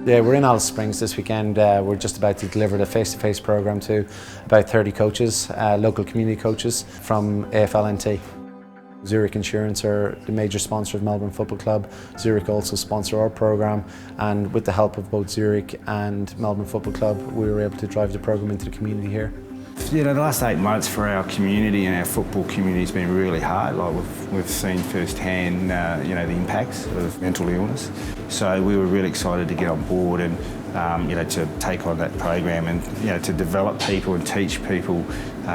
Yeah, we're in Alice Springs this weekend. We're just about to deliver the face-to-face programme to about 30 coaches, local community coaches from AFLNT. Zurich Insurance are the major sponsor of Melbourne Football Club. Zurich also sponsor our programme, and with the help of both Zurich and Melbourne Football Club, we were able to drive the programme into the community here. You know, the last 8 months for our community and our football community has been really hard. Like we've seen firsthand, you know, the impacts of mental illness. So we were really excited to get on board and, you know, to take on that program and, you know, to develop people and teach people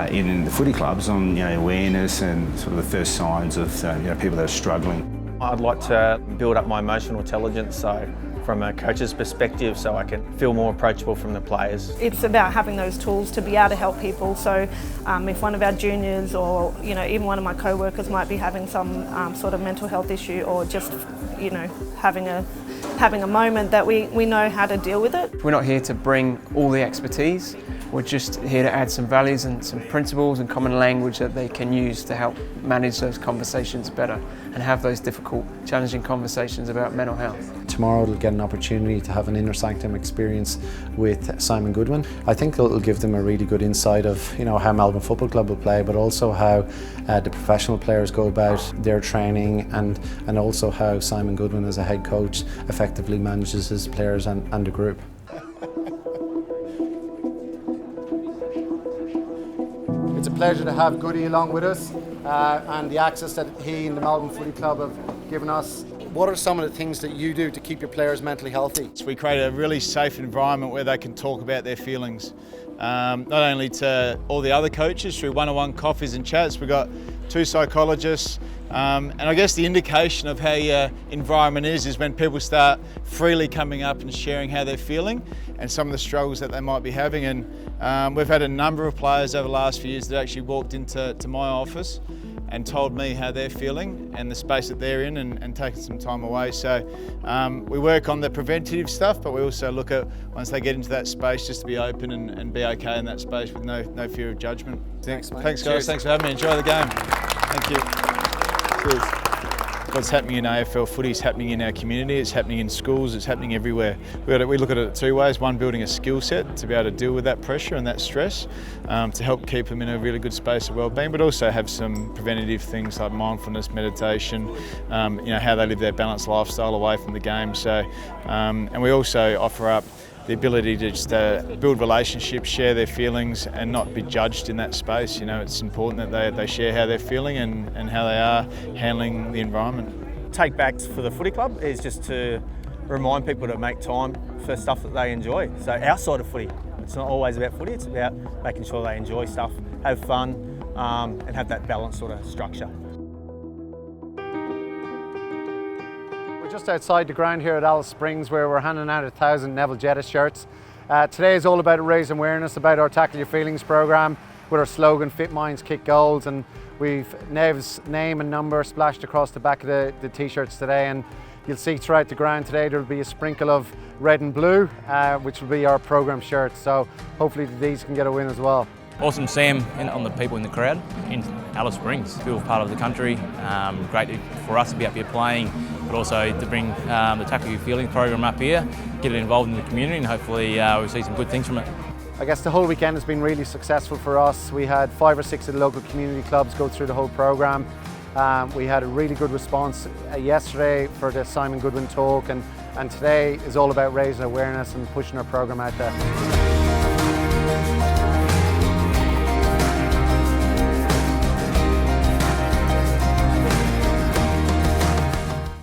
in the footy clubs on, you know, awareness and sort of the first signs of, you know, people that are struggling. I'd like to build up my emotional intelligence, so from a coach's perspective, so I can feel more approachable from the players. It's about having those tools to be able to help people. So if one of our juniors or, you know, even one of my co-workers might be having some sort of mental health issue, or just, you know, having a moment, that we know how to deal with it. We're not here to bring all the expertise. We're just here to add some values and some principles and common language that they can use to help manage those conversations better and have those difficult, challenging conversations about mental health. Tomorrow they'll get an opportunity to have an inner sanctum experience with Simon Goodwin. I think it'll give them a really good insight of, you know, how Melbourne Football Club will play, but also how the professional players go about their training, and also how Simon Goodwin as a head coach effectively manages his players and the group. It's a pleasure to have Goody along with us and the access that he and the Melbourne Footy Club have given us. What are some of the things that you do to keep your players mentally healthy? We create a really safe environment where they can talk about their feelings. Not only to all the other coaches through one-on-one coffees and chats, we've got 2 psychologists, and I guess the indication of how your environment is when people start freely coming up and sharing how they're feeling and some of the struggles that they might be having. And we've had a number of players over the last few years that actually walked into my office and told me how they're feeling and the space that they're in, and taken some time away. So we work on the preventative stuff, but we also look at, once they get into that space, just to be open and be okay in that space with no fear of judgment. Thanks, mate. Thanks, guys. Cheers. Thanks for having me. Enjoy the game. Thank you. Cheers. What's happening in AFL footy is happening in our community, it's happening in schools, it's happening everywhere. We look at it 2 ways. One, building a skill set to be able to deal with that pressure and that stress, to help keep them in a really good space of well-being, but also have some preventative things like mindfulness, meditation, you know, how they live their balanced lifestyle away from the game. So, and we also offer up the ability to just build relationships, share their feelings, and not be judged in that space. You know, it's important that they share how they're feeling and how they are handling the environment. Take backs for the footy club is just to remind people to make time for stuff that they enjoy. So outside of footy, it's not always about footy, it's about making sure they enjoy stuff, have fun, and have that balanced sort of structure. Just outside the ground here at Alice Springs, where we're handing out 1,000 Neville Jetta shirts. Today is all about raising awareness about our Tackle Your Feelings programme with our slogan, Fit Minds, Kick Goals, and we've Nev's name and number splashed across the back of the t-shirts today, and you'll see throughout the ground today there'll be a sprinkle of red and blue, which will be our programme shirts, so hopefully these can get a win as well. Awesome Sam on the people in the crowd in Alice Springs, feel part of the country. Great for us to be up here playing, but also to bring the Tackle Your Feelings program up here, get it involved in the community, and hopefully we'll see some good things from it. I guess the whole weekend has been really successful for us. We had 5 or 6 of the local community clubs go through the whole programme. We had a really good response yesterday for the Simon Goodwin talk, and today is all about raising awareness and pushing our programme out there.